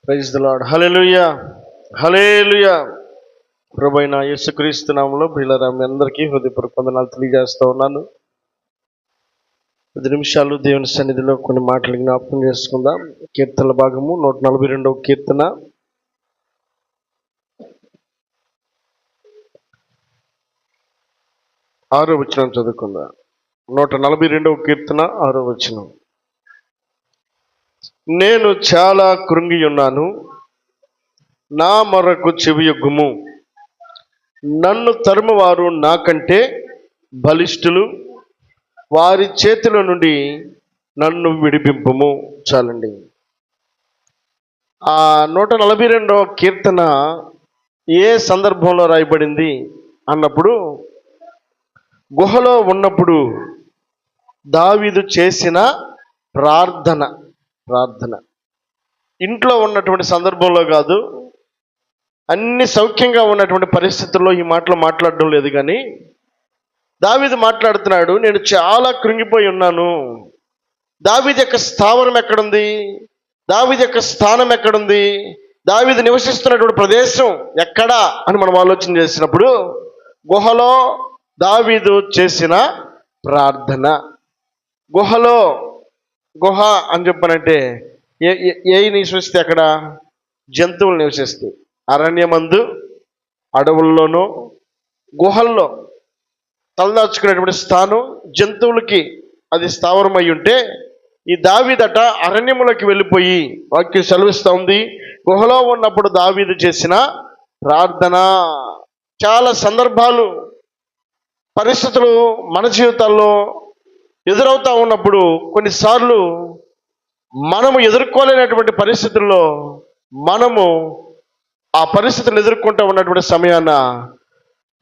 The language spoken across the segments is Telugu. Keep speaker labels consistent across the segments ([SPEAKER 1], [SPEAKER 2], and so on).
[SPEAKER 1] Praise the Lord. Hallelujah, hallelujah. ప్రభువైన యేసుక్రీస్తు నామములో ప్రియులారా, మీ అందరికీ హృదయపూర్వక వందనాలు తెలియజేస్తూ ఉన్నాను. 10 నిమిషాలు దేవుని సన్నిధిలో కొన్ని మాటలు జ్ఞాపకం చేసుకుందాం. కీర్తనల భాగము 142వ కీర్తన 6వ వచనం చదువుకుందాం. 142వ కీర్తన 6వ వచనం. నేను చాలా కృంగి ఉన్నాను, నా మొరకు చెవియొగ్గుము. నన్ను తరుమువారు నాకంటే బలిష్ఠులు, వారి చేతిలో నుండి నన్ను విడిపింపుము. చాలండి. ఆ 142వ కీర్తన ఏ సందర్భంలో రాయబడింది అన్నప్పుడు, గుహలో ఉన్నప్పుడు దావీదు చేసిన ప్రార్థన. ఇంట్లో ఉన్నటువంటి సందర్భంలో కాదు, అన్ని సౌఖ్యంగా ఉన్నటువంటి పరిస్థితుల్లో ఈ మాటలు మాట్లాడడం లేదు. కానీ దావీదు మాట్లాడుతున్నాడు, నేను చాలా కృంగిపోయి ఉన్నాను. దావీదు యొక్క స్థావరం ఎక్కడుంది, దావీదు యొక్క స్థానం ఎక్కడుంది, దావీదు నివసిస్తున్నటువంటి ప్రదేశం ఎక్కడా అని మనం ఆలోచన చేసినప్పుడు, గుహలో దావీదు చేసిన ప్రార్థన. గుహలో, గుహ అని చెప్పనంటే ఏ నివసిస్తే అక్కడ జంతువులు నివసిస్తాయి. అరణ్యమందు, అడవుల్లోనూ, గుహల్లో తలదాచుకునేటువంటి స్థానం జంతువులకి అది స్థావరం అయి ఉంటే, ఈ దావీదట అరణ్యములోకి వెళ్ళిపోయి, వాక్యం సెలవిస్తూ ఉంది, గుహలో ఉన్నప్పుడు దావీదు చేసిన ప్రార్థన. చాలా సందర్భాలు, పరిస్థితులు మన జీవితాల్లో ఎదురవుతూ ఉన్నప్పుడు కొన్నిసార్లు మనము ఎదుర్కోలేనటువంటి పరిస్థితుల్లో మనము ఆ పరిస్థితులు ఎదుర్కొంటూ ఉన్నటువంటి సమయాన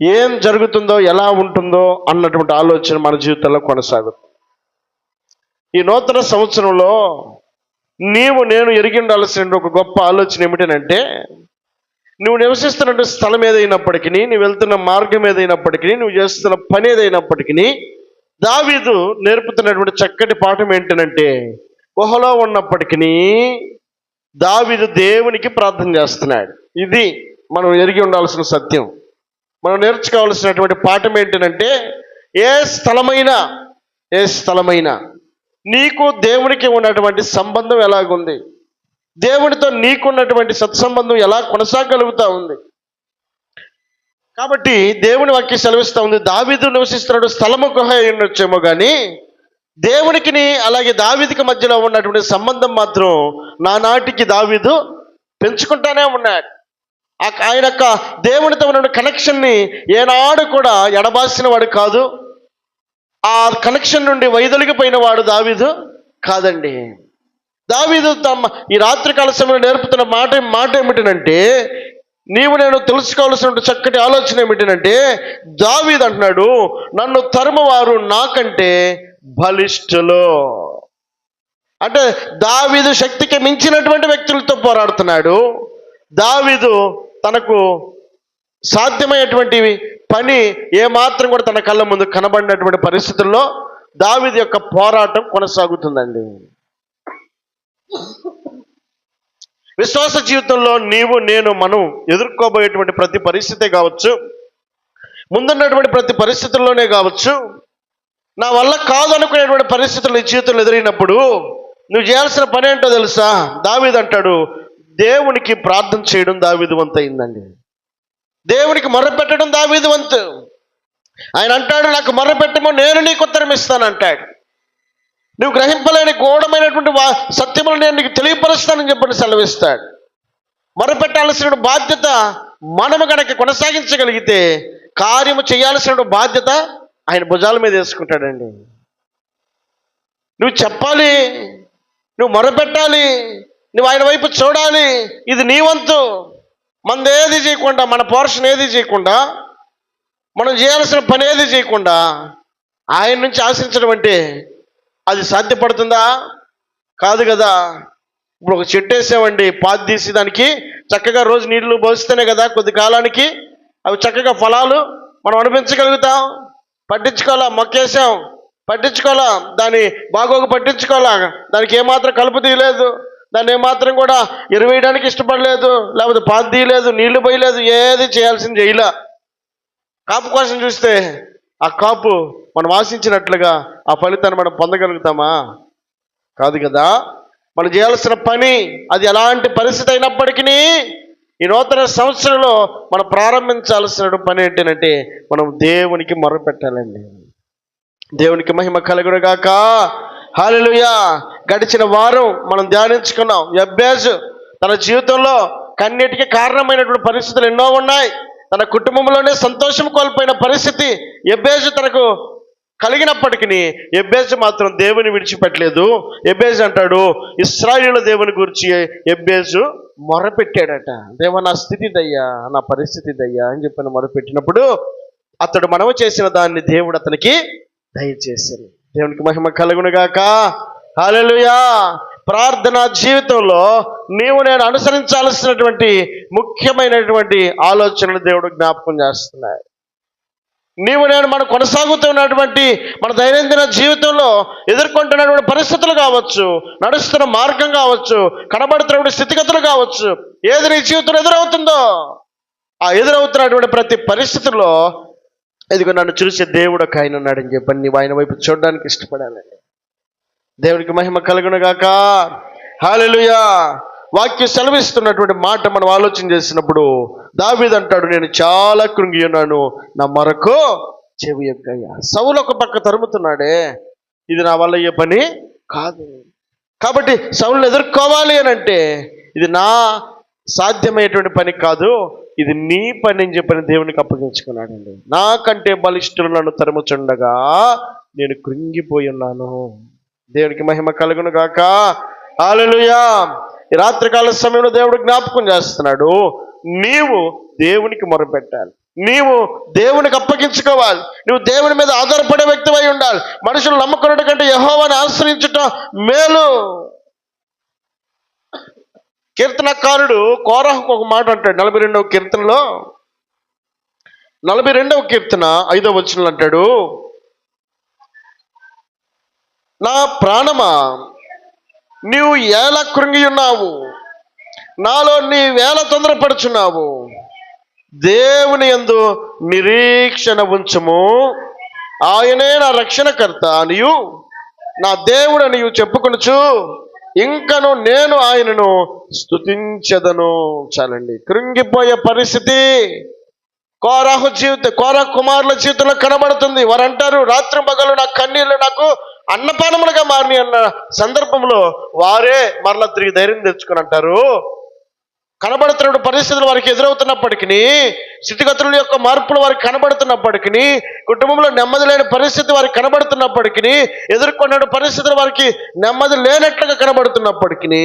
[SPEAKER 1] ఏం జరుగుతుందో, ఎలా ఉంటుందో అన్నటువంటి ఆలోచన మన జీవితంలో కొనసాగుతుంది. ఈ నూతన సంవత్సరంలో నేను ఎరిగి ఉండాల్సిన ఒక గొప్ప ఆలోచన ఏమిటంటే, నువ్వు నివసిస్తున్న స్థలం ఏదైనప్పటికీ, నువ్వు వెళ్తున్న మార్గం ఏదైనప్పటికీ, నువ్వు చేస్తున్న పని ఏదైనప్పటికీ, దావీదు నేర్పుతున్నటువంటి చక్కటి పాఠం ఏంటంటే, గుహలో ఉన్నప్పటికీ దావీదు దేవునికి ప్రార్థన చేస్తున్నాడు. ఇది మనం ఎరిగి ఉండాల్సిన సత్యం. మనం నేర్చుకోవాల్సినటువంటి పాఠం ఏంటంటే, ఏ స్థలమైనా నీకు దేవునికి ఉన్నటువంటి సంబంధం ఎలాగుంది, దేవునితో నీకున్నటువంటి సత్సంబంధం ఎలా కొనసాగలుగుతూ ఉంది. కాబట్టి దేవుని వాక్యం సెలవిస్తూ ఉంది, దావీదు నివసిస్తున్నాడు స్థలము గుహ ఉండొచ్చేమో కానీ దేవునికి అలాగే దావీదుకి మధ్యలో ఉన్నటువంటి సంబంధం మాత్రం నానాటికి దావీదు పెంచుకుంటానే ఉన్నాడు. ఆయన యొక్క దేవునితో ఉన్న కనెక్షన్ని ఏనాడు కూడా ఎడబాసిన వాడు కాదు. ఆ కనెక్షన్ నుండి వైదొలిగిపోయిన వాడు దావీదు కాదండి. దావీదు ఈ రాత్రికాల సమయంలో నేర్పుతున్న మాట ఏమిటంటే, నేను తెలుసుకోవాల్సిన చక్కటి ఆలోచన ఏమిటంటే, దావీదు అంటున్నాడు, నన్ను తరుమువారు నాకంటే బలిష్ఠులు. అంటే దావీదు శక్తికి మించినటువంటి వ్యక్తులతో పోరాడుతున్నాడు. దావీదు తనకు సాధ్యమైనటువంటి పని ఏమాత్రం కూడా తన కళ్ళ ముందు కనబడినటువంటి పరిస్థితుల్లో దావీదు యొక్క పోరాటం కొనసాగుతుందండి. విశ్వాస జీవితంలో మనం ఎదుర్కోబోయేటువంటి ప్రతి పరిస్థితే కావచ్చు, ముందున్నటువంటి ప్రతి పరిస్థితుల్లోనే కావచ్చు, నా వల్ల కాదు అనుకునేటువంటి పరిస్థితులు నీ జీవితంలో ఎదురైనప్పుడు నువ్వు చేయాల్సిన పని ఏంటో తెలుసా? దావీదు అంటాడు, దేవునికి ప్రార్థన చేయడం దావీదు వంతు అయిందండి. దేవునికి మొర్రపెట్టడం దావీదు వంతు. ఆయన అంటాడు, నాకు మొర్రపెట్టమో నేను నీకు ఉత్తరం ఇస్తాను అంటాడు. నువ్వు గ్రహింపలేని గూఢమైనటువంటి సత్యములు నేను నీకు తెలియపరుస్తానని చెప్పని సెలవిస్తాడు. మొరపెట్టాల్సిన బాధ్యత మనము కనుక కొనసాగించగలిగితే కార్యము చేయాల్సిన బాధ్యత ఆయన భుజాల మీద వేసుకుంటాడండి. నువ్వు చెప్పాలి, నువ్వు మొరపెట్టాలి, నువ్వు ఆయన వైపు చూడాలి. ఇది నీ వంతు. మనదేది చేయకుండా, మన పోర్షన్ ఏది చేయకుండా, మనం చేయాల్సిన పని ఏది చేయకుండా ఆయన నుంచి ఆశించడం అంటే అది సాధ్యపడుతుందా? కాదు కదా. ఇప్పుడు ఒక చెట్టు వేసామండి, పాతి తీసి దానికి చక్కగా రోజు నీళ్లు పోస్తేనే కదా కొద్ది కాలానికి అవి చక్కగా ఫలాలు మనం అనిపించగలుగుతాం. పట్టించుకోవాలా, మొక్కేసాం, పట్టించుకోవాలా, దాని బాగోగు పట్టించుకోవాలా, దానికి ఏమాత్రం కలుపు తీయలేదు, దాన్ని ఏమాత్రం కూడా ఎరువేయడానికి ఇష్టపడలేదు, లేకపోతే పాతి తీయలేదు, నీళ్లు పోయలేదు, ఏది చేయాల్సింది చేయలే. కాపు కోసం చూస్తే ఆ కాపు మనం ఆశించినట్లుగా ఆ ఫలితాన్ని మనం పొందగలుగుతామా? కాదు కదా. మనం చేయాల్సిన పని అది ఎలాంటి పరిస్థితి అయినప్పటికీ ఈ నూతన సంవత్సరంలో మనం ప్రారంభించాల్సిన పని ఏంటంటే మనం దేవునికి మొరపెట్టాలండి. దేవునికి మహిమ కలుగునుగాక. హల్లెలూయా. గడిచిన వారం మనం ధ్యానించుకున్నాం, యెబ్బేజు తన జీవితంలో కన్నిటికీ కారణమైనటువంటి పరిస్థితులు ఎన్నో ఉన్నాయి. తన కుటుంబంలోనే సంతోషం కోల్పోయిన పరిస్థితి యెబ్బేజు తనకు కలిగినప్పటికీ యెబ్బేజు మాత్రం దేవుని విడిచిపెట్టలేదు. యెబ్బేజు అంటాడు, ఇశ్రాయేలు దేవుని గురించి యెబ్బేజు మొరపెట్టాడట. దేవా, నా స్థితి దయ్యా, నా పరిస్థితి దయ్యా అని చెప్పని మొరపెట్టినప్పుడు అతడు మనవి చేసిన దాన్ని దేవుడు అతనికి దయచేశాడు. దేవునికి మహిమ కలుగునుగాక. హల్లెలూయా. ప్రార్థన జీవితంలో నీవు నేను అనుసరించాల్సినటువంటి ముఖ్యమైనటువంటి ఆలోచనలు దేవుడు జ్ఞాపకం చేస్తున్నాడు. నీవు నేను మనం కొనసాగుతున్నటువంటి మన దైనందిన జీవితంలో ఎదుర్కొంటున్నటువంటి పరిస్థితులు కావచ్చు, నడుస్తున్న మార్గం కావచ్చు, కనబడుతున్నటువంటి స్థితిగతులు కావచ్చు, ఏది నీ జీవితంలో ఎదురవుతుందో ఆ ఎదురవుతున్నటువంటి ప్రతి పరిస్థితుల్లో ఇదిగో నన్ను చూసే దేవుడు ఒక ఆయన ఉన్నాడని చెప్పని నీవు ఆయన వైపు చూడడానికి ఇష్టపడాలండి. దేవునికి మహిమ కలుగునుగాక. హల్లెలూయా. వాక్యం సెలవిస్తున్నటువంటి మాట మనం ఆలోచన చేసినప్పుడు దావీదు అంటాడు, నేను చాలా కృంగి ఉన్నాను, నా మొరకు చెవి యొక్కయ్యా. సౌలు ఒక పక్క తరుముతున్నాడే, ఇది నా వల్ల అయ్యే పని కాదు. కాబట్టి సౌలుని ఎదుర్కోవాలి అని అంటే ఇది నా సాధ్యమయ్యేటువంటి పని కాదు, ఇది నీ పని అని చెప్పని దేవునికి అప్పగించుకున్నాడండి. నాకంటే బలిష్ఠులు నన్ను తరుముచుండగా నేను కృంగిపోయి ఉన్నాను. దేవునికి మహిమ కలుగును గాక. హల్లెలూయా. ఈ రాత్రికాల సమయంలో దేవుడు జ్ఞాపకం చేస్తున్నాడు, నీవు దేవునికి మొరపెట్టాలి, నీవు దేవునికి అప్పగించుకోవాలి, నువ్వు దేవుని మీద ఆధారపడే వ్యక్తివై ఉండాలి. మనుషులు నమ్ముకున్నట్టు కంటే యెహోవాను ఆశ్రయించటం మేలు. కీర్తనకారుడు కోరహుకు ఒక మాట అంటాడు 42వ కీర్తనలో, 42వ కీర్తన 5వ వచనంలో అంటాడు, నా ప్రాణమా నీవు ఎలా కృంగి ఉన్నావు, నాలో నీవేళ తొందరపడుచున్నావు, దేవుని యందు నిరీక్షణ ఉంచుము, ఆయనే నా రక్షణకర్త అనియు నా దేవుడు నీవు చెప్పుకొనుచు ఇంకను నేను ఆయనను స్తుతించెదను. చాలండి. కృంగిపోయే పరిస్థితి కోరహు కుమారుల జీవితంలో కనబడుతుంది. వారు అంటారు, రాత్రి పగలు నా కన్నీళ్ళు నాకు అన్నపానములుగా మారిని అన్న సందర్భంలో వారే మరలా తిరిగి ధైర్యం తెచ్చుకొని అంటారు, కనబడుతున్న పరిస్థితులు వారికి ఎదురవుతున్నప్పటికీ, స్థితిగతుల యొక్క మార్పులు వారికి కనబడుతున్నప్పటికీ, కుటుంబంలో నెమ్మది లేని పరిస్థితి వారికి కనబడుతున్నప్పటికీ, ఎదుర్కొన్న పరిస్థితులు వారికి నెమ్మది లేనట్లుగా కనబడుతున్నప్పటికీ,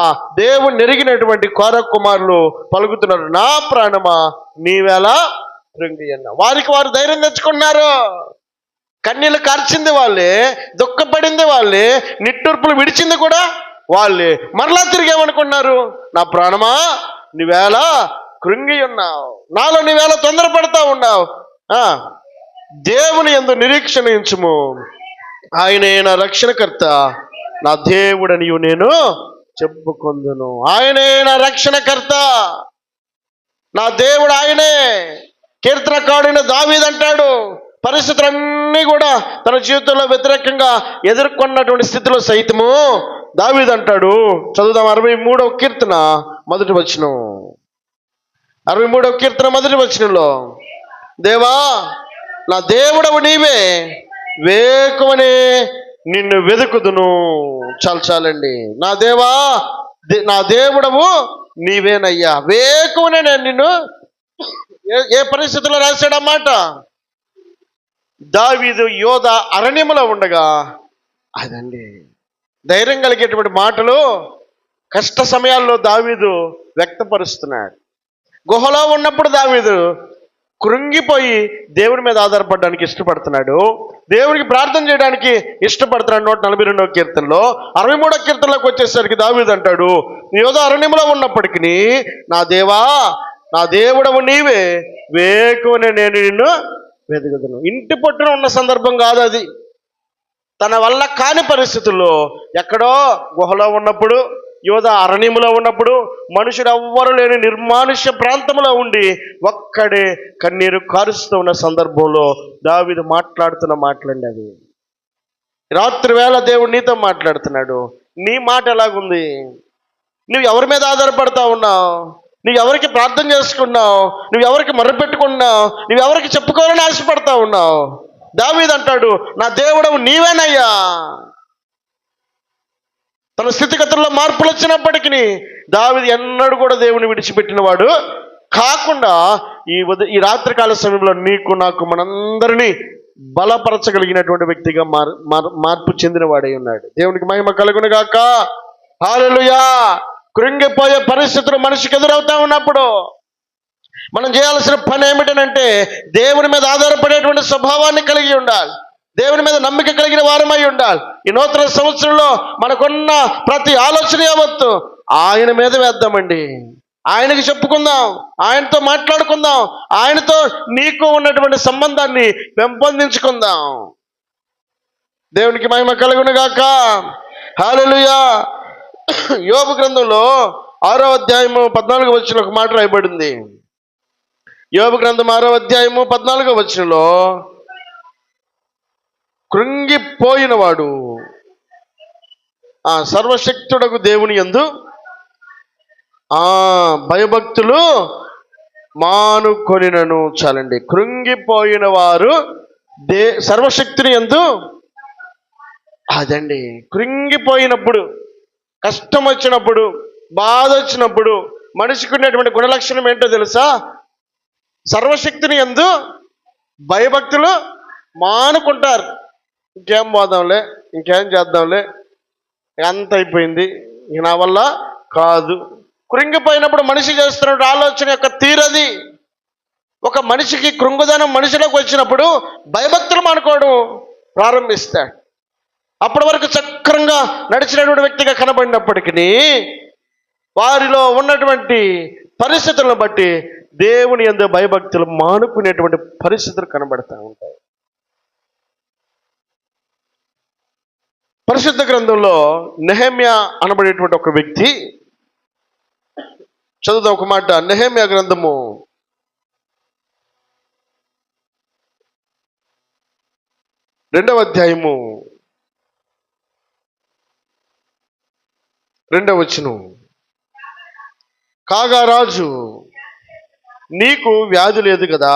[SPEAKER 1] ఆ దేవుని నెరిగినటువంటి కోరహు కుమారులు పలుకుతున్నారు, నా ప్రాణమా నీవేళ కృంగి అన్న. వారికి వారు ధైర్యం తెచ్చుకున్నారు. కన్నీళ్ళు కార్చింది వాళ్ళే, దుఃఖపడింది వాళ్ళే, నిట్టూర్పులు విడిచింది కూడా వాళ్ళే. మరలా తిరిగేమనుకున్నారు, నా ప్రాణమా నీవేళ కృంగి ఉన్నావు, నాలో నీవేళ తొందరపడతా ఉన్నావు, దేవుని యందు నిరీక్షణ ఉంచుము, ఆయనే నా రక్షణకర్త, నా దేవుడని నేను చెప్పుకొందును. ఆయనే నా రక్షణకర్త, నా దేవుడు ఆయనే. కీర్తనకారుడైన దావీదు అంటాడు, పరిస్థితులన్నీ కూడా తన జీవితంలో వ్యతిరేకంగా ఎదుర్కొన్నటువంటి స్థితిలో సైతము దావీదు అంటాడు, చదువుదాం 63వ కీర్తన మొదటి వచనం. 63వ కీర్తన మొదటి వచనంలో, దేవా నా దేవుడవు నీవే, వేకువనే నిన్ను వెతుకుదును. చాలండి. నా దేవా నా దేవుడవు నీవేనయ్యా, వేకువనే నేను నిన్ను. ఏ పరిస్థితుల్లో రాశాడన్నమాట? దావీదు యోధ అరణ్యములో ఉండగా, అదండి ధైర్యం కలిగేటువంటి మాటలు కష్ట సమయాల్లో దావీదు వ్యక్తపరుస్తున్నాడు. గుహలో ఉన్నప్పుడు దావీదు కృంగిపోయి దేవుని మీద ఆధారపడడానికి ఇష్టపడుతున్నాడు, దేవునికి ప్రార్థన చేయడానికి ఇష్టపడుతున్నాడు. 142వ కీర్తనలో 63వ కీర్తనలోకి వచ్చేసరికి దావీదు అంటాడు, యోధ అరణ్యములో ఉన్నప్పటికీ నా దేవా నా దేవుడవు నీవే, వేకువనే నేను నిన్ను వెతుకుదును. ఇంటి పట్టున ఉన్న సందర్భం కాదు అది. తన వల్ల కాని పరిస్థితుల్లో ఎక్కడో గుహలో ఉన్నప్పుడు, యోధ అరణ్యములో ఉన్నప్పుడు మనుషుడు ఎవ్వరు లేని నిర్మానుష్య ప్రాంతంలో ఉండి ఒక్కడే కన్నీరు కారుస్తూ ఉన్న సందర్భంలో దావీదు మాట్లాడుతున్న మాటలండి అవి. రాత్రి వేళ దేవుడు నీతో మాట్లాడుతున్నాడు. నీ మాట ఎలాగుంది? నువ్వు ఎవరి మీద ఆధారపడతా ఉన్నావు? నువ్వు ఎవరికి ప్రార్థన చేసుకున్నావు? నువ్వు ఎవరికి మొర్రపెట్టుకున్నావు? నువ్వు ఎవరికి చెప్పుకోవాలని ఆశపడతా ఉన్నావు? దావీదు అంటాడు, నా దేవుడవు నీవేనయ్యా. తన స్థితిగతుల్లో మార్పులు వచ్చినప్పటికీ దావీదు ఎన్నడూ కూడా దేవుని విడిచిపెట్టిన వాడు కాకుండా ఈ రాత్రికాల సమయంలో నీకు నాకు మనందరినీ బలపరచగలిగినటువంటి వ్యక్తిగా మార్పు చెందిన వాడై ఉన్నాడు. దేవునికి మహిమ కలుగును గాక. హల్లెలూయా. కృంగిపోయే పరిస్థితులు మనిషికి ఎదురవుతా ఉన్నప్పుడు మనం చేయాల్సిన పని ఏమిటనంటే దేవుని మీద ఆధారపడేటువంటి స్వభావాన్ని కలిగి ఉండాలి. దేవుని మీద నమ్మిక కలిగిన వారమై ఉండాలి. ఈ నూతన సంవత్సరంలో మనకున్న ప్రతి ఆలోచన యావత్తు ఆయన మీద వేద్దామండి. ఆయనకి చెప్పుకుందాం, ఆయనతో మాట్లాడుకుందాం, ఆయనతో నీకు ఉన్నటువంటి సంబంధాన్ని పెంపొందించుకుందాం. దేవునికి మహిమ కలుగును గాక. హల్లెలూయా. యోబు గ్రంథంలో 6వ అధ్యాయము 14వ వచనంలో ఒక మాట రాయబడింది. యోబు గ్రంథం 6వ అధ్యాయము 14వ వచనంలో, కృంగిపోయిన వాడు సర్వశక్తుడకు దేవుని యందు భయభక్తులు మానుకొనినను. చాలండి. కృంగిపోయిన వారు సర్వశక్తిని యందు, అదండి, కృంగిపోయినప్పుడు, కష్టం వచ్చినప్పుడు, బాధ వచ్చినప్పుడు మనిషికి ఉన్నటువంటి గుణలక్షణం ఏంటో తెలుసా? సర్వశక్తిని యందు భయభక్తులు మానుకుంటారు. ఇంకేం పోదాంలే, ఇంకేం చేద్దాంలే, ఎంత అయిపోయింది, ఇక నా వల్ల కాదు. కృంగిపోయినప్పుడు మనిషి చేస్తున్న ఆలోచన యొక్క తీరది. ఒక మనిషికి కృంగుదనం మనిషిలోకి వచ్చినప్పుడు భయభక్తులు మానుకోవడం ప్రారంభిస్తాడు. అప్పటి వరకు చక్రంగా నడిచినటువంటి వ్యక్తిగా కనబడినప్పటికీ వారిలో ఉన్నటువంటి పరిస్థితులను బట్టి దేవుని యందు భయభక్తులు మానుకునేటువంటి పరిస్థితులు కనబడతా ఉంటాయి. పరిశుద్ధ గ్రంథంలో నెహెమ్యా అనబడేటువంటి ఒక వ్యక్తి, చదువుదాం ఒక మాట. నెహెమ్యా గ్రంథము 2వ అధ్యాయము 2వ వచనం. కాగా రాజు, నీకు వ్యాధి లేదు కదా,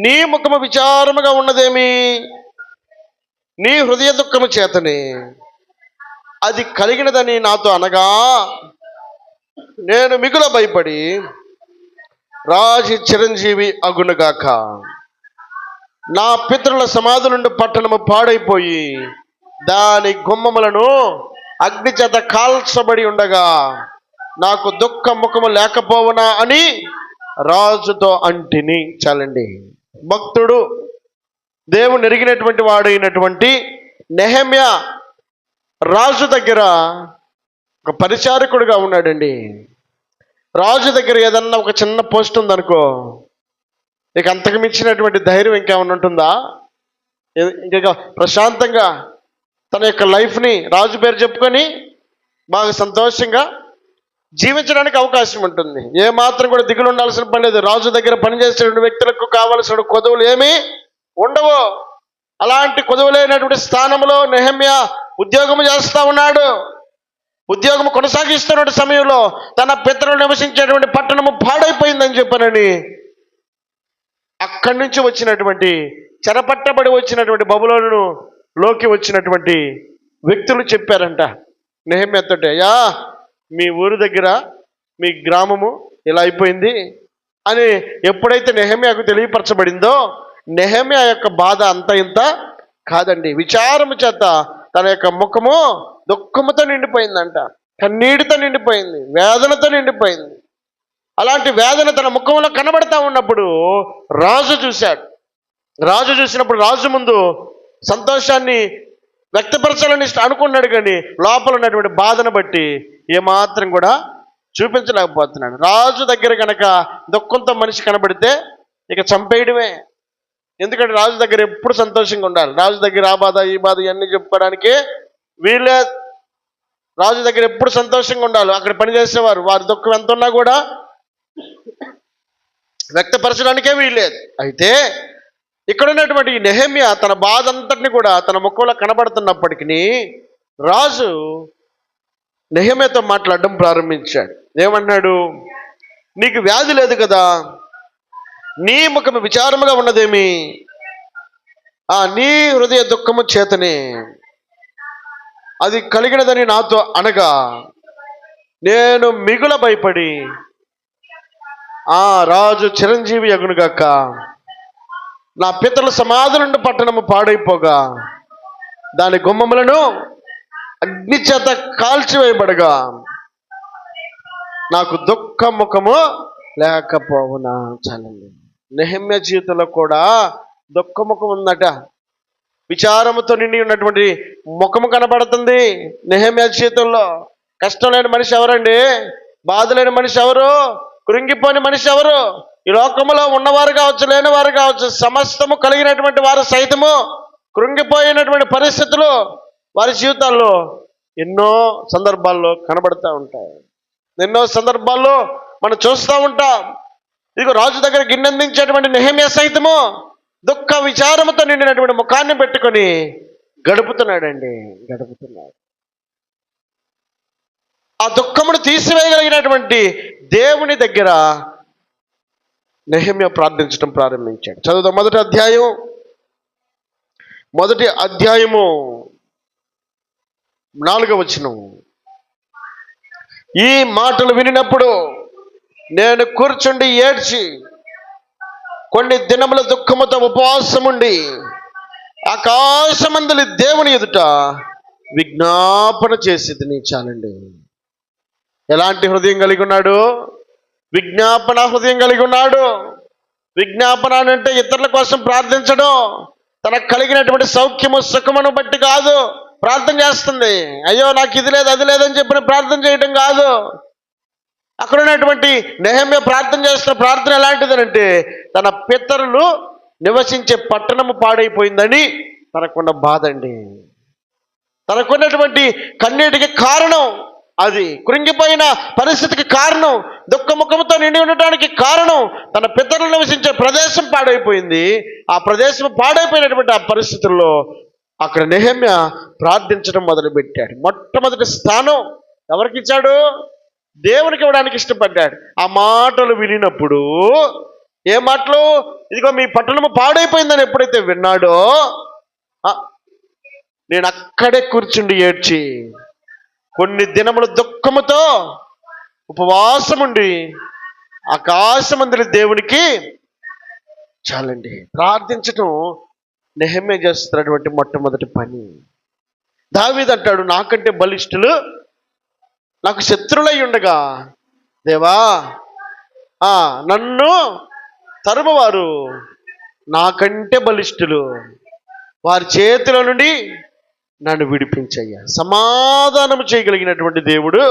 [SPEAKER 1] నీ ముఖము విచారముగా ఉన్నదేమి? నీ హృదయ దుఃఖము చేతనే అది కలిగినదని నాతో అనగా, నేను మిగుల భయపడి రాజు చిరంజీవి అగునుగాక. నా పితరుల సమాధులుండి పట్టణము పాడైపోయి దాని గుమ్మములను అగ్ని చేత కాల్చబడి ఉండగా నాకు దుఃఖ ముఖము లేకపోవనా అని రాజుతో అంటిని. చాలండి. భక్తుడు, దేవుని ఎరిగినటువంటి వాడైనటువంటి నెహెమ్యా రాజు దగ్గర ఒక పరిచారకుడుగా ఉన్నాడండి. రాజు దగ్గర ఏదన్నా ఒక చిన్న పోస్ట్ ఉందనుకో, ఇక అంతకు మించినటువంటి ధైర్యం ఇంకేమన్నా ఉంటుందా? ఇంకా ప్రశాంతంగా తన యొక్క లైఫ్ని రాజు పేరు చెప్పుకొని బాగా సంతోషంగా జీవించడానికి అవకాశం ఉంటుంది. ఏమాత్రం కూడా దిగులు ఉండాల్సిన పని లేదు. రాజు దగ్గర పనిచేసేటువంటి వ్యక్తులకు కావలసిన కొదువులు ఏమీ ఉండవు. అలాంటి కొదువులైనటువంటి స్థానంలో నెహెమ్యా ఉద్యోగం చేస్తూ ఉన్నాడు. ఉద్యోగం కొనసాగిస్తున్న సమయంలో తన పితరులు నివసించేటువంటి పట్టణము పాడైపోయిందని చెప్పనని అక్కడి నుంచి వచ్చినటువంటి చెరపట్టబడి వచ్చినటువంటి బబులోను లోకి వచ్చినటువంటి వ్యక్తులు చెప్పారంట నెహెమ్యాతోటి, అయ్యా మీ ఊరు దగ్గర మీ గ్రామము ఇలా అయిపోయింది అని ఎప్పుడైతే నెహెమ్యాకు తెలియపరచబడిందో, నెహెమ్యా యొక్క బాధ అంత ఇంత కాదండి. విచారము చేత తన యొక్క ముఖము దుఃఖముతో నిండిపోయిందంట, కన్నీటితో నిండిపోయింది, వేదనతో నిండిపోయింది. అలాంటి వేదన తన ముఖంలో కనబడతా ఉన్నప్పుడు రాజు చూశాడు. రాజు చూసినప్పుడు రాజు ముందు సంతోషాన్ని వ్యక్తపరచాలని అనుకున్నాడు, కానీ లోపల ఉన్నటువంటి బాధను బట్టి ఏమాత్రం కూడా చూపించలేకపోతున్నాడు. రాజు దగ్గర కనుక దుఃఖంతో మనిషి కనబడితే ఇక చంపేయడమే. ఎందుకంటే రాజు దగ్గర ఎప్పుడు సంతోషంగా ఉండాలి. రాజు దగ్గర ఆ బాధ ఈ బాధ ఇవన్నీ చెప్పుకోవడానికి వీళ్ళే. రాజు దగ్గర ఎప్పుడు సంతోషంగా ఉండాలి. అక్కడ పనిచేసేవారు వారి దుఃఖం ఎంత ఉన్నా కూడా వ్యక్తపరచడానికే వీల్లేదు. అయితే ఇక్కడ ఉన్నటువంటి ఈ నెహెమ్యా తన బాధ అంతటిని కూడా తన ముఖంలో కనబడుతున్నప్పటికీ రాజు నెహెమ్యాతో మాట్లాడడం ప్రారంభించాడు. ఏమన్నాడు? నీకు వ్యాధి లేదు కదా, నీ ముఖము విచారముగా ఉన్నదేమి, నీ హృదయ దుఃఖము చేతనే అది కలిగినదని నాతో అనగా నేను మిగుల భయపడి రాజు చిరంజీవి యగునుగాక, నా పితరుల సమాధుల నుండి పట్టణము పాడైపోగా దాని గుమ్మములను అగ్ని చేత కాల్చివేయబడగా నాకు దుఃఖ ముఖము లేకపోవునా. చాలండి. నెహెమ్యా జీవితంలో కూడా దుఃఖముఖం ఉందట. విచారముతో నిండి ఉన్నటువంటి ముఖము కనబడుతుంది నెహెమ్యా జీవితంలో. కష్టం లేని మనిషి ఎవరండి? బాధ లేని మనిషి ఎవరు? కృంగిపోని మనిషి ఎవరు? ఈ లోకములో ఉన్నవారు కావచ్చు, లేనివారు కావచ్చు, సమస్తము కలిగినటువంటి వారు సైతము కృంగిపోయినటువంటి పరిస్థితులు వారి జీవితాల్లో ఎన్నో సందర్భాల్లో కనబడుతూ ఉంటాయి. ఎన్నో సందర్భాల్లో మనం చూస్తూ ఉంటాం. ఇదిగో రాజు దగ్గర గిన్నెందించేటువంటి నెహెమ్యా సైతము దుఃఖ విచారముతో నిండినటువంటి ముఖాన్ని పెట్టుకొని గడుపుతున్నాడు. ఆ దుఃఖమును తీసివేయగలిగినటువంటి దేవుని దగ్గర నెహెమ్యా ప్రార్థించడం ప్రారంభించాడు. చదువుదాం. మొదటి అధ్యాయము 4వ వచనం. ఈ మాటలు వినినప్పుడు నేను కూర్చుండి ఏడ్చి కొన్ని దినముల దుఃఖముతో ఉపవాసముండి ఆకాశమందలి దేవుని ఎదుట విజ్ఞాపన చేసేది. చాలండి. ఎలాంటి హృదయం కలిగి ఉన్నాడు? విజ్ఞాపన హృదయం కలిగి ఉన్నాడు. విజ్ఞాపన అంటే ఇతరుల కోసం ప్రార్థించడం, తనకు కలిగినటువంటి సౌఖ్యము సుఖమును బట్టి కాదు ప్రార్థన చేస్తుంది. అయ్యో నాకు ఇది లేదు అది లేదని చెప్పిన ప్రార్థన చేయడం కాదు. అక్కడ ఉన్నటువంటి నెహెమ్యా ప్రార్థన చేస్తున్న ప్రార్థన ఎలాంటిదనంటే తన పితరులు నివసించే పట్టణము పాడైపోయిందని తనకున్న బాధ అండి. తనకున్నటువంటి కన్నీటికి కారణం అది, కృంగిపోయిన పరిస్థితికి కారణం, దుఃఖముఖముతో నిండి ఉండటానికి కారణం తన పితరులు నివసించే ప్రదేశం పాడైపోయింది. ఆ ప్రదేశం పాడైపోయినటువంటి ఆ పరిస్థితుల్లో అక్కడ నెహెమ్యా ప్రార్థించడం మొదలుపెట్టాడు. మొట్టమొదటి స్థానం ఎవరికి ఇచ్చాడు? దేవునికి ఇవ్వడానికి ఇష్టపడ్డాడు. ఆ మాటలు వినినప్పుడు, ఏ మాటలు? ఇదిగో మీ పట్టణము పాడైపోయిందని ఎప్పుడైతే విన్నాడో నేను అక్కడే కూర్చుండి ఏడ్చి కొన్ని దినముల దుఃఖముతో ఉపవాసముండి ఆకాశమందలి దేవునికి చాలండి. ప్రార్థించటం నెహెమ్యా చేస్తున్నటువంటి మొట్టమొదటి పని. దావీదు అంటాడు, నాకంటే బలిష్ఠులు నాకు శత్రులై ఉండగా దేవా నన్ను తరుమువారు నాకంటే బలిష్ఠులు, వారి చేతిలో నుండి నన్ను విడిపించయ్యా. సమాధానం చేయగలిగినటువంటి దేవుడు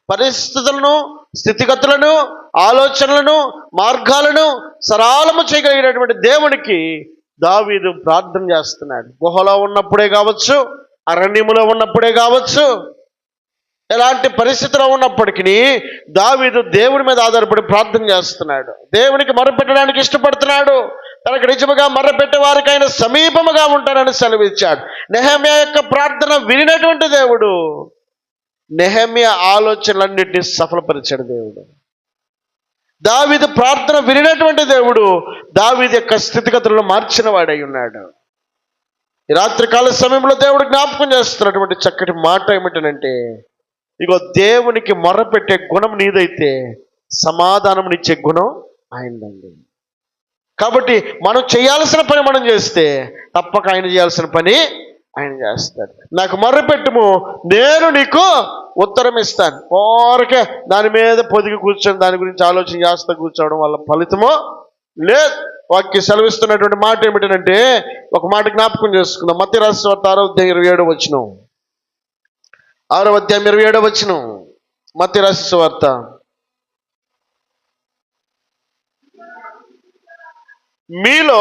[SPEAKER 1] పరిస్థితులను, స్థితిగతులను, ఆలోచనలను, మార్గాలను సరళము చేయగలిగినటువంటి దేవునికి దావీదు ప్రార్థన చేస్తున్నాడు. గుహలో ఉన్నప్పుడే కావచ్చు, అరణ్యములో ఉన్నప్పుడే కావచ్చు, ఎలాంటి పరిస్థితిలో ఉన్నప్పటికీ దావీదు దేవుని మీద ఆధారపడి ప్రార్థన చేస్తున్నాడు. దేవునికి మొరపెట్టడానికి ఇష్టపడుతున్నాడు. తనకు నిజముగా మొర్రపెట్టే వారికి ఆయన సమీపముగా ఉంటానని సెలవిచ్చాడు. నెహెమ్యా యొక్క ప్రార్థన వినినటువంటి దేవుడు నెహెమ్యా ఆలోచనలన్నింటినీ సఫలపరిచాడు దేవుడు. దావీదు ప్రార్థన వినినటువంటి దేవుడు దావీదు యొక్క స్థితిగతులను మార్చిన వాడై ఉన్నాడు. ఈ రాత్రికాల సమయంలో దేవుడు జ్ఞాపకం చేస్తున్నటువంటి చక్కటి మాట ఏమిటనంటే, ఇగో దేవునికి మొర్రపెట్టే గుణం నీదైతే సమాధానమునిచ్చే గుణం ఆయనదండి. కాబట్టి మనం చేయాల్సిన పని మనం చేస్తే తప్పక ఆయన చేయాల్సిన పని ఆయన చేస్తాడు. నాకు మొర్రపెట్టుము, నేను నీకు ఉత్తరం ఇస్తాను. ఓరకే దాని మీద పొదిగి కూర్చొని దాని గురించి ఆలోచన చేస్తూ కూర్చోవడం వల్ల ఫలితము లేదు. వాక్య సెలవిస్తున్నటువంటి మాట ఏమిటంటే, ఒక మాట జ్ఞాపకం చేసుకుందాం. మత్తయి రాసిన సువార్త 6వ అధ్యాయం 27వ వచనం. 6వ అధ్యాయం 27వ వచనం. మత్తయి రాసిన సువార్త. మీలో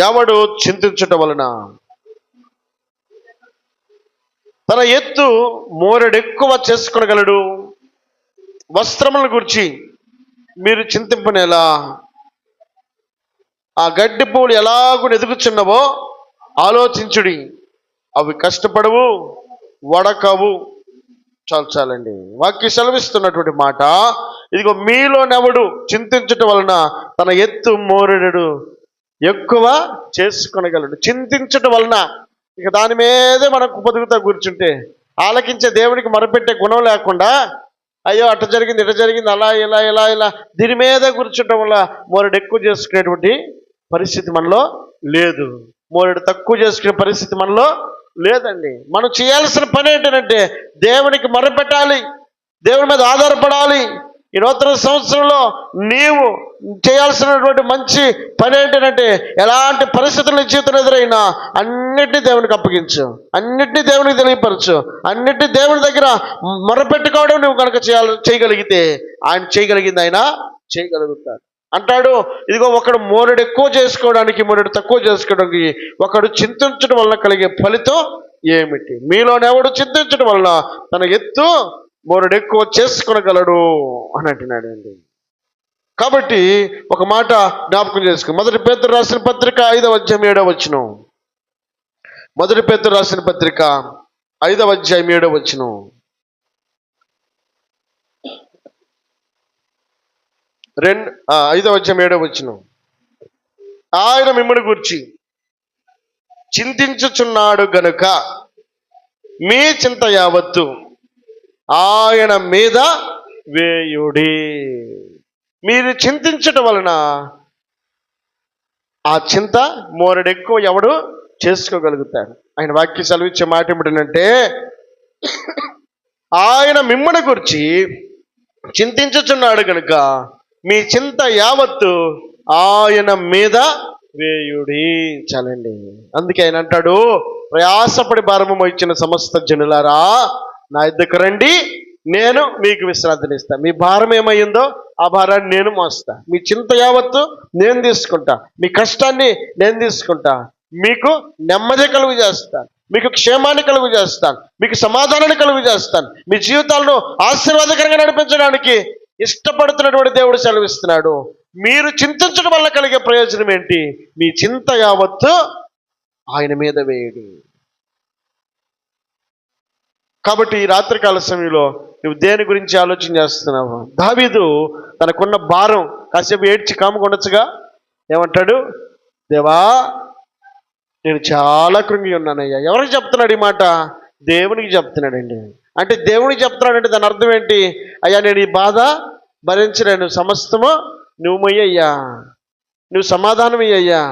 [SPEAKER 1] ఎవడు చింతించటం వలన తన ఎత్తు మోరెడెక్కువ చేసుకొనగలడు. వస్త్రములను గురించి మీరు చింతింపనేలా. ఆ గడ్డి పూలు ఎలాగూ ఎదుగుచున్నవో ఆలోచించుడి. అవి కష్టపడవు, వడకవు. చాలండి. వాక్య సెలవిస్తున్నటువంటి మాట, ఇదిగో మీలోనెవడు చింతించటం వలన తన ఎత్తు మోరెడు ఎక్కువ చేసుకొనగలడు. చింతించటం వలన ఇక దాని మీదే మనకు బతుకుతా కూర్చుంటే, ఆలకించే దేవునికి మొరపెట్టే గుణం లేకుండా, అయ్యో అట్ట జరిగింది ఇట జరిగింది అలా ఇలా ఇలా ఇలా దీని మీద కూర్చుంటం వల్ల మోరెడు ఎక్కువ చేసుకునేటువంటి పరిస్థితి మనలో లేదు. మోరెడు తక్కువ చేసుకునే పరిస్థితి మనలో లేదండి. మనం చేయాల్సిన పని ఏంటంటే దేవునికి మొరపెట్టాలి, దేవుని మీద ఆధారపడాలి. ఈ నూతన సంవత్సరంలో నీవు చేయాల్సినటువంటి మంచి పని ఏంటంటే, ఎలాంటి పరిస్థితులు నీ జీవితం ఎదురైనా అన్నిటినీ దేవునికి అప్పగించు, అన్నిటినీ దేవునికి తెలియపరచు, అన్నిటినీ దేవుని దగ్గర మొరపెట్టుకోవడం నువ్వు కనుక చేయగలిగితే ఆయన చేయగలిగింది ఆయన చేయగలుగుతాడు. అంటాడు, ఇదిగో ఒకడు మోరెడు ఎక్కువ చేసుకోవడానికి, మోరెడు తక్కువ చేసుకోవడానికి ఒకడు చింతించడం వలన కలిగే ఫలితం ఏమిటి? మీలోనెవడు చింతించడం వలన తన ఎత్తు మోరెడు ఎక్కువ చేసుకొనగలడు అని అంటున్నాడు అండి. కాబట్టి ఒక మాట జ్ఞాపకం చేసుకో. 1 పేతురు రాసిన పత్రిక 5వ అధ్యాయం 7వ వచనం. 1 పేతురు రాసిన పత్రిక 5వ అధ్యాయం 7వ వచనం. 5వ అధ్యాయం 7వ వచనం. ఆయన మిమ్మల్ని గూర్చి చింతించుచున్నాడు గనుక మీ చింత యావత్తు ఆయన మీద వేయుడి. మీరు చింతించటం వలన ఆ చింత మోరెడు ఎక్కువ ఎవడు చేసుకోగలుగుతాడు. ఆయన వాక్య సెలవిచ్చే మాట ఏమిటంటే, ఆయన మిమ్మల్ని గురించి చింతించుచున్నాడు కనుక మీ చింత యావత్తు ఆయన మీద వేయుడి. చాలండి. అందుకే ఆయన అంటాడు, ప్రయాసపడి భారము మోయించిన సమస్త జనులారా నా యొద్దకు రండి, నేను మీకు విశ్రాంతినిస్తాను. మీ భారం ఏమైందో ఆ భారాన్ని నేను మోస్తా. మీ చింత యావత్తు నేను తీసుకుంటా, మీ కష్టాన్ని నేను తీసుకుంటా, మీకు నెమ్మది కలుగు చేస్తాను, మీకు క్షేమాన్ని కలుగు చేస్తాను, మీకు సమాధానాన్ని కలుగు చేస్తాను. మీ జీవితాలను ఆశీర్వాదకరంగా నడిపించడానికి ఇష్టపడుతున్నటువంటి దేవుడు సెలవిస్తున్నాడు. మీరు చింతించడం వల్ల కలిగే ప్రయోజనం ఏంటి? మీ చింత యావత్తు ఆయన మీద వేయడి. కాబట్టి ఈ రాత్రికాల సమయంలో నువ్వు దేని గురించి ఆలోచన చేస్తున్నావు? దావీదు తనకున్న భారం కాసేపు ఏడ్చి కాముకొనొచ్చుగా. ఏమంటాడు? దేవా, నేను చాలా కృంగి ఉన్నానయ్యా. ఎవరికి చెప్తున్నాడు ఈ మాట? దేవునికి చెప్తున్నాడండి. అంటే దేవునికి చెప్తున్నాడంటే దాని అర్థం ఏంటి? అయ్యా, నేను ఈ బాధ భరించలేను, సమస్తము నువ్వు మొయ్యయ్యా, నువ్వు సమాధానం ఇయ్యయ్యా.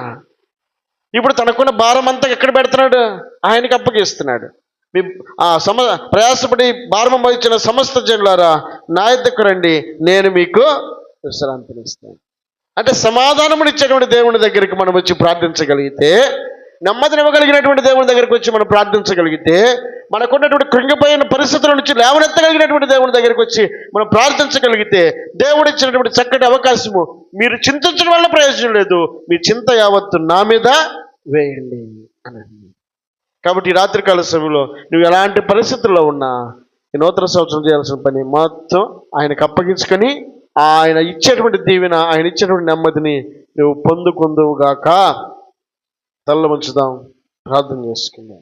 [SPEAKER 1] ఇప్పుడు తనకున్న భారం అంతా ఎక్కడ పెడుతున్నాడు? ఆయనకి అప్పగిస్తున్నాడు. మీ ప్రయాసపడి భారం వహించిన సమస్త జనులారా నా యొద్దకు రండి, నేను మీకు విశ్రాంతినిస్తాను. అంటే సమాధానమునిచ్చేటువంటి దేవుని దగ్గరికి మనం వచ్చి ప్రార్థించగలిగితే, నెమ్మదినివ్వగలిగినటువంటి దేవుని దగ్గరికి వచ్చి మనం ప్రార్థించగలిగితే, మనకున్నటువంటి కృంగిపోయిన పరిస్థితుల నుంచి లేవనెత్తగలిగినటువంటి దేవుని దగ్గరికి వచ్చి మనం ప్రార్థించగలిగితే, దేవుడు ఇచ్చినటువంటి చక్కటి అవకాశము. మీరు చింతించడం వల్ల ప్రయోజనం లేదు, మీ చింత యావత్తు నా మీద వేయండి అని. కాబట్టి ఈ రాత్రికాల సమయంలో నువ్వు ఎలాంటి పరిస్థితుల్లో ఉన్నా ఈ నూతన సంవత్సరం చేయాల్సిన పని మొత్తం ఆయనకు అప్పగించుకొని, ఆయన ఇచ్చేటువంటి దీవెన, ఆయన ఇచ్చేటువంటి నెమ్మదిని నువ్వు పొందుకుందువుగాక. తల్ల ముంచుదాం, ప్రార్థన చేసుకుందాం.